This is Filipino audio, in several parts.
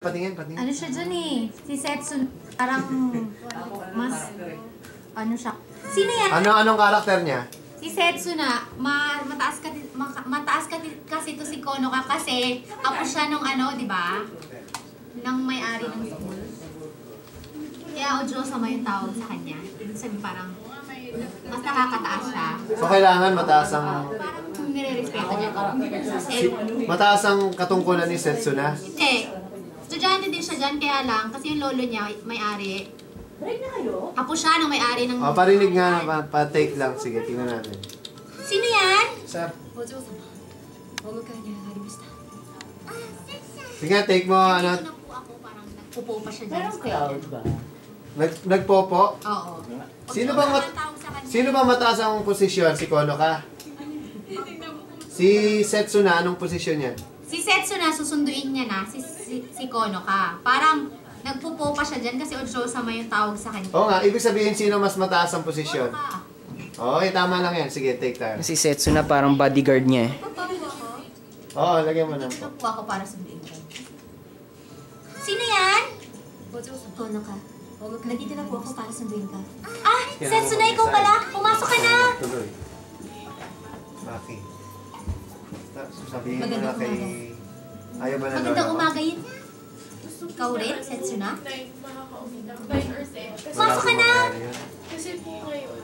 Patingin, patingin. Ano siya dyan eh? Si Setsun, parang mas, ano siya? Sino yan? Anong karakter niya? Si Setsuna, mataas kasi to si Konoka kasi apo siya nung ano, di ba? Nang may-ari ng school. Kaya Ojo-sama yung tawag sa kanya. Ibig sabihin parang mas nakakataas siya. So, kailangan mataas ang... Parang nire-respeto niya ko. Mataas ang katungkulan ni Setsuna? Hindi. Estudyante din siya dyan, kaya lang, kasi yung lolo niya, may-ari. Apo siya nung may-ari ng... Parinig nga, pa-take lang. Sige, tingnan natin. Sino yan? Sir. Ojo-sama. Omukay niya harimashita. Sige, take mo, ano? Dito na po ako, parang nagpupo pa siya dyan. Pero cloud ba? Nagpopo? Oo. Sino ba mataas ang posisyon? Si Konoka? Si Setsuna, anong posisyon niya? Si Setsuna, susunduin niya na, si Konoka. Parang nagpupo pa siya dyan kasi Ojo-sama yung tawag sa kanya. Oo nga, ibig sabihin sino mas mataas ang posisyon? Konoka. Okay, tama lang yan. Sige, take tayo. Si Setsuna parang bodyguard niya eh. Oo, lagyan mo na Dito po. na po ako para sunduin ka. Sino yan? Konoka. Nandito na po ako para sunduin ka. Ah! Setsuna, ikaw pala! Pumasok ka na! Tuloy. Maki. Sabihin mo na Magandang kay... umaga. Ayaw ba na Magandang lola mo? umaga yun. Ikaw rin, Setsuna? Wala Pumasok ka akong na! mangyari yun. Kasi po ngayon,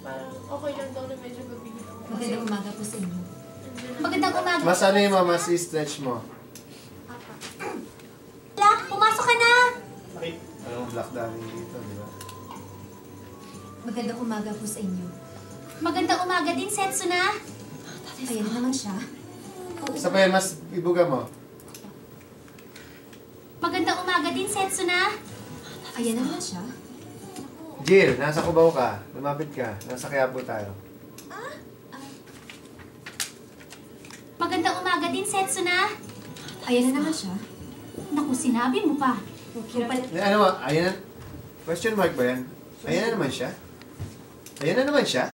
parang okay lang daw na medyo gabigil ako. Magandang umaga po sa inyo. Magandang umaga. Mas ano mo, mas i-stretch mo. Wala, pumasok ka na! Anong black daming dito, di ba? Magandang umaga po sa inyo. Magandang umaga din, Setsuna. Ayan na naman siya. Isa pa yan, mas ibuga mo. Magandang umaga din, Setsuna. Ayan na naman siya. Jill, nasa Cubao ka. Lumapit ka. Nasa Quiapo tayo. Magandang umaga din, Setsuna. Ayan na naman siya. Naku, sinabi mo pa. Ano ba? Ayan na. Question mark ba yan? Ayan na naman siya. Ayan na naman siya.